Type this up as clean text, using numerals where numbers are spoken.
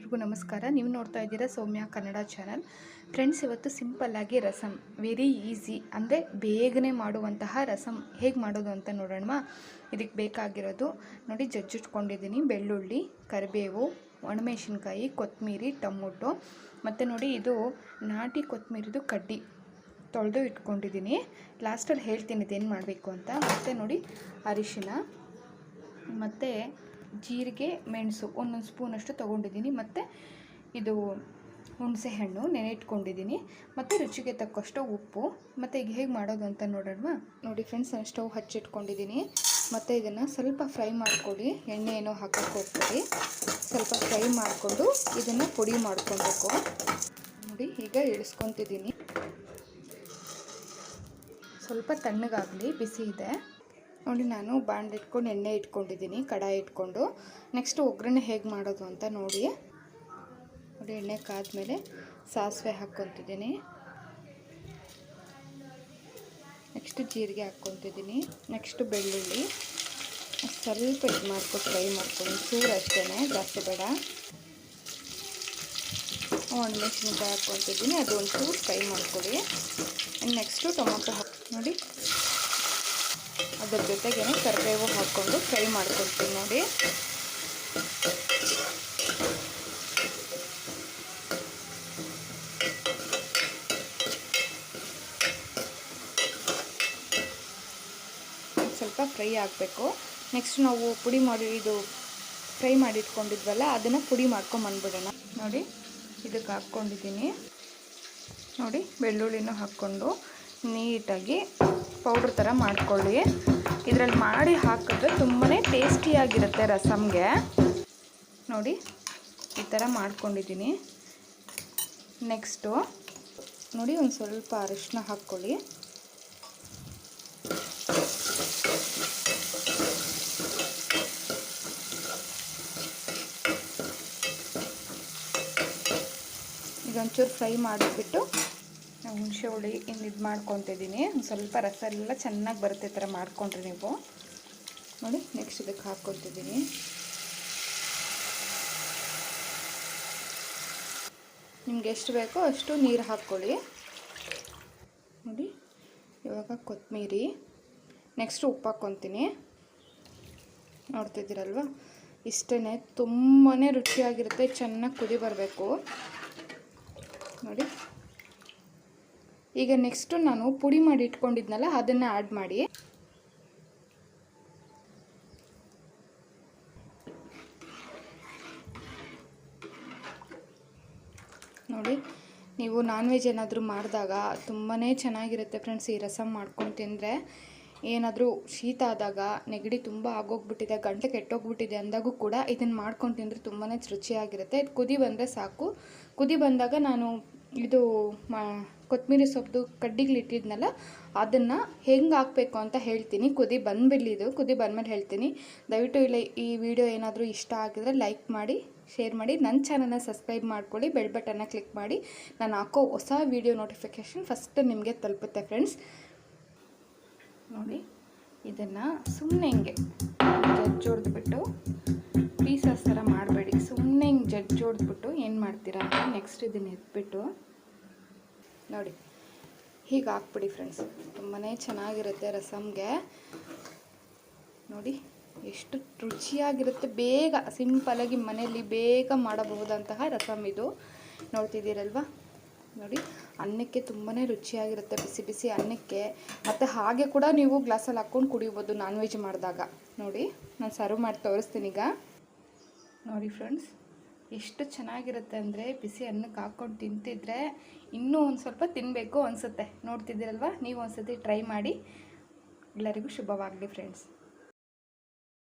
ಎಲ್ರಿಗೂ ನಮಸ್ಕಾರ. ನೀವು ನೋಡ್ತಾ ಇದ್ದೀರಾ ಸೌಮ್ಯ ಕನ್ನಡ ಚಾನಲ್. ಫ್ರೆಂಡ್ಸ್, ಇವತ್ತು ಸಿಂಪಲ್ಲಾಗಿ ರಸಮ್, ವೆರಿ ಈಸಿ ಅಂದರೆ ಬೇಗನೆ ಮಾಡುವಂತಹ ರಸಮ್ ಹೇಗೆ ಮಾಡೋದು ಅಂತ ನೋಡೋಣ. ಇದಕ್ಕೆ ಬೇಕಾಗಿರೋದು ನೋಡಿ, ಜಜ್ಜಿಟ್ಕೊಂಡಿದ್ದೀನಿ ಬೆಳ್ಳುಳ್ಳಿ, ಕರಿಬೇವು, ಒಣಮೆಣಸಿನ್ಕಾಯಿ, ಕೊತ್ತಂಬರಿ, ಟೊಮೊಟೊ ಮತ್ತು ನೋಡಿ ಇದು ನಾಟಿ ಕೊತ್ತಂಬರಿದು ಕಡ್ಡಿ ತೊಳೆದು ಇಟ್ಕೊಂಡಿದ್ದೀನಿ. ಲಾಸ್ಟಲ್ಲಿ ಹೇಳ್ತೀನಿ ಇದೇನು ಮಾಡಬೇಕು ಅಂತ. ಮತ್ತು ನೋಡಿ ಅರಿಶಿನ ಮತ್ತು ಜೀರಿಗೆ, ಮೆಣಸು ಒಂದೊಂದು ಸ್ಪೂನಷ್ಟು ತೊಗೊಂಡಿದ್ದೀನಿ. ಮತ್ತು ಇದು ಹುಣಸೆ ಹಣ್ಣು ನೆನೆ ಇಟ್ಕೊಂಡಿದ್ದೀನಿ. ಮತ್ತು ರುಚಿಗೆ ತಕ್ಕಷ್ಟು ಉಪ್ಪು. ಮತ್ತು ಈಗ ಹೇಗೆ ಮಾಡೋದು ಅಂತ ನೋಡೋಣ. ನೋಡಿ ಫ್ರೆಂಡ್ಸ್, ನಾನು ಸ್ಟವ್ ಹಚ್ಚಿಟ್ಕೊಂಡಿದ್ದೀನಿ. ಮತ್ತು ಇದನ್ನು ಸ್ವಲ್ಪ ಫ್ರೈ ಮಾಡ್ಕೊಳ್ಳಿ. ಎಣ್ಣೆ ಏನೋ ಹಾಕೋಕ್ಕೆ ಹೋಗ್ತೀವಿ. ಸ್ವಲ್ಪ ಫ್ರೈ ಮಾಡಿಕೊಂಡು ಇದನ್ನು ಪುಡಿ ಮಾಡ್ಕೊಬೇಕು. ನೋಡಿ ಈಗ ಇಳಿಸ್ಕೊತಿದ್ದೀನಿ. ಸ್ವಲ್ಪ ತಣ್ಣಗಾಗಲಿ, ಬಿಸಿ ಇದೆ. ನೋಡಿ ನಾನು ಬಾಣಲೆ ಇಟ್ಕೊಂಡು ಎಣ್ಣೆ ಇಟ್ಕೊಂಡಿದ್ದೀನಿ, ಕಡಾಯಿ ಇಟ್ಕೊಂಡು. ನೆಕ್ಸ್ಟ್ ಒಗ್ಗರಣೆ ಹೇಗೆ ಮಾಡೋದು ಅಂತ ನೋಡಿ. ಎಣ್ಣೆ ಕಾದ್ಮೇಲೆ ಸಾಸಿವೆ ಹಾಕ್ಕೊತಿದ್ದೀನಿ. ನೆಕ್ಸ್ಟ್ ಜೀರಿಗೆ ಹಾಕ್ಕೊತಿದ್ದೀನಿ. ನೆಕ್ಸ್ಟ್ ಬೆಳ್ಳುಳ್ಳಿ ಸ್ವಲ್ಪ ಇದು ಮಾಡ್ಕೊಂಡು ಫ್ರೈ ಮಾಡ್ಕೊಂಡು ಚೂರು ಅಷ್ಟೇ, ಜಾಸ್ತಿ ಬೇಡ. ಒಣಮೆಣಸಿನ್ಕಾಯಿ ಹಾಕ್ಕೊತಿದ್ದೀನಿ, ಅದು ಒಂಚೂರು ಫ್ರೈ ಮಾಡ್ಕೊಳ್ಳಿ. ನೆಕ್ಸ್ಟು ಟೊಮೊಟೊ ನೋಡಿ, ಅದ್ರ ಜೊತೆಗೆ ಕರಿಬೇವು ಹಾಕ್ಕೊಂಡು ಫ್ರೈ ಮಾಡ್ಕೊಳ್ತೀನಿ. ನೋಡಿ ಸ್ವಲ್ಪ ಫ್ರೈ ಆಗಬೇಕು. ನೆಕ್ಸ್ಟ್ ನಾವು ಪುಡಿ ಮಾಡಿ ಇದು ಫ್ರೈ ಮಾಡಿ ಇಟ್ಕೊಂಡಿದ್ವಲ್ಲ, ಅದನ್ನು ಪುಡಿ ಮಾಡ್ಕೊಂಬಂದ್ಬಿಡೋಣ. ನೋಡಿ ಇದಕ್ಕೆ ಹಾಕ್ಕೊಂಡಿದ್ದೀನಿ. ನೋಡಿ ಬೆಳ್ಳುಳ್ಳಿನೂ ಹಾಕ್ಕೊಂಡು ನೀಟಾಗಿ ಪೌಡ್ರ್ ಥರ ಮಾಡ್ಕೊಳ್ಳಿ. ಇದರಲ್ಲಿ ಮಾಡಿ ಹಾಕಿದ್ರೆ ತುಂಬಾ ಟೇಸ್ಟಿಯಾಗಿರುತ್ತೆ ರಸಮ್ಗೆ. ನೋಡಿ ಈ ಥರ ಮಾಡ್ಕೊಂಡಿದ್ದೀನಿ. ನೆಕ್ಸ್ಟು ನೋಡಿ ಒಂದು ಸ್ವಲ್ಪ ಅರಿಶಿನ ಹಾಕ್ಕೊಳ್ಳಿ. ಇದೊಂಚೂರು ಫ್ರೈ ಮಾಡಿಬಿಟ್ಟು ಹುಣಸೆ ಹುಳಿ ಇದು ಮಾಡ್ಕೊತಿದ್ದೀನಿ. ಒಂದು ಸ್ವಲ್ಪ ರಸ ಎಲ್ಲ ಚೆನ್ನಾಗಿ ಬರುತ್ತೆ ಥರ ಮಾಡ್ಕೊಂಡ್ರಿ ನೀವು. ನೋಡಿ ನೆಕ್ಸ್ಟ್ ಇದಕ್ಕೆ ಹಾಕ್ಕೊತಿದ್ದೀನಿ. ನಿಮ್ಗೆ ಎಷ್ಟು ಬೇಕೋ ಅಷ್ಟು ನೀರು ಹಾಕ್ಕೊಳ್ಳಿ. ನೋಡಿ ಇವಾಗ ಕೊತ್ತಂಬರಿ, ನೆಕ್ಸ್ಟ್ ಉಪ್ಪು ಹಾಕ್ಕೊತೀನಿ. ನೋಡ್ತಿದ್ದೀರಲ್ವ, ಇಷ್ಟೇ. ತುಂಬಾ ರುಚಿಯಾಗಿರುತ್ತೆ. ಚೆನ್ನಾಗಿ ಕುದಿ ಬರಬೇಕು. ನೋಡಿ ಈಗ ನೆಕ್ಸ್ಟು ನಾನು ಪುಡಿ ಮಾಡಿ ಇಟ್ಕೊಂಡಿದ್ನಲ್ಲ, ಅದನ್ನು ಆ್ಯಡ್ ಮಾಡಿ. ನೋಡಿ ನೀವು ನಾನ್ ವೆಜ್ ಏನಾದರೂ ಮಾಡಿದಾಗ ತುಂಬಾ ಚೆನ್ನಾಗಿರುತ್ತೆ ಫ್ರೆಂಡ್ಸ್. ಈ ರಸಮ್ ಮಾಡ್ಕೊಂಡು ತಿಂದರೆ ಏನಾದರೂ ಶೀತ ಆದಾಗ, ನೆಗಡಿ ತುಂಬ ಆಗೋಗ್ಬಿಟ್ಟಿದೆ, ಗಂಟೆ ಕೆಟ್ಟೋಗ್ಬಿಟ್ಟಿದೆ ಅಂದಾಗೂ ಕೂಡ ಇದನ್ನು ಮಾಡ್ಕೊಂಡು ತಿಂದರೆ ತುಂಬಾ ರುಚಿಯಾಗಿರುತ್ತೆ. ಇದು ಕುದಿ ಬಂದರೆ ಸಾಕು. ಕುದಿ ಬಂದಾಗ ನಾನು ಇದು ಕೊತ್ತಂಬರಿ ಸೊಪ್ಪು ಕಡ್ಡಿಗಳಿಟ್ಟಿದ್ನಲ್ಲ, ಅದನ್ನು ಹೆಂಗೆ ಹಾಕಬೇಕು ಅಂತ ಹೇಳ್ತೀನಿ. ಕುದಿ ಬಂದುಬಿಡಲಿ, ಇದು ಕುದಿ ಬಂದಮೇಲೆ ಹೇಳ್ತೀನಿ. ದಯವಿಟ್ಟು ಈ ವಿಡಿಯೋ ಏನಾದರೂ ಇಷ್ಟ ಆಗಿದ್ರೆ ಲೈಕ್ ಮಾಡಿ, ಶೇರ್ ಮಾಡಿ, ನನ್ನ ಚಾನಲ್ನ ಸಬ್ಸ್ಕ್ರೈಬ್ ಮಾಡ್ಕೊಳ್ಳಿ, ಬೆಲ್ ಬಟನ್ನ ಕ್ಲಿಕ್ ಮಾಡಿ. ನಾನು ಹಾಕೋ ಹೊಸ ವಿಡಿಯೋ ನೋಟಿಫಿಕೇಷನ್ ಫಸ್ಟ್ ನಿಮಗೆ ತಲುಪುತ್ತೆ ಫ್ರೆಂಡ್ಸ್. ನೋಡಿ ಇದನ್ನು ಸುಮ್ಮನೆ ಹಿಂಗೆ ಜಜ್ಜೊಡ್ದುಬಿಟ್ಟು, ಪೀಸಸ್ ಥರ ಮಾಡಬೇಡಿ, ಸುಮ್ಮನೆ ಹಿಂಗೆ ಜಜ್ಜೊಡ್ದುಬಿಟ್ಟು ಏನು ಮಾಡ್ತೀರಾ ಅಂತ ನೆಕ್ಸ್ಟ್ ಇದನ್ನು ಎತ್ಬಿಟ್ಟು ನೋಡಿ ಹೀಗೆ ಹಾಕ್ಬಿಡಿ ಫ್ರೆಂಡ್ಸ್. ತುಂಬಾ ಚೆನ್ನಾಗಿರುತ್ತೆ ರಸಮ್ಗೆ. ನೋಡಿ ಎಷ್ಟು ರುಚಿಯಾಗಿರುತ್ತೆ. ಬೇಗ ಸಿಂಪಲಾಗಿ ಮನೆಯಲ್ಲಿ ಬೇಗ ಮಾಡಬಹುದಂತಹ ರಸಮ್ ಇದು. ನೋಡ್ತಿದ್ದೀರಲ್ವ, ನೋಡಿ ಅನ್ನಕ್ಕೆ ತುಂಬಾ ರುಚಿಯಾಗಿರುತ್ತೆ, ಬಿಸಿ ಬಿಸಿ ಅನ್ನಕ್ಕೆ. ಮತ್ತು ಹಾಗೆ ಕೂಡ ನೀವು ಗ್ಲಾಸಲ್ಲಿ ಹಾಕ್ಕೊಂಡು ಕುಡಿಬೋದು ನಾನ್ ವೆಜ್ ಮಾಡಿದಾಗ. ನೋಡಿ ನಾನು ಸರ್ವ್ ಮಾಡಿ ತೋರಿಸ್ತೀನಿ ಈಗ. ನೋಡಿ ಫ್ರೆಂಡ್ಸ್, ಎಷ್ಟು ಚೆನ್ನಾಗಿರುತ್ತೆ ಅಂದರೆ ಬಿಸಿ ಅನ್ನಕ್ಕೆ ಹಾಕ್ಕೊಂಡು ತಿಂತಿದ್ರೆ ಇನ್ನೂ ಒಂದು ಸ್ವಲ್ಪ ತಿನ್ನಬೇಕು ಅನಿಸುತ್ತೆ. ನೋಡ್ತಿದ್ದೀರಲ್ವ, ನೀವು ಒಂದು ಸತಿ ಟ್ರೈ ಮಾಡಿ. ಎಲ್ಲರಿಗೂ ಶುಭವಾಗಲಿ ಫ್ರೆಂಡ್ಸ್.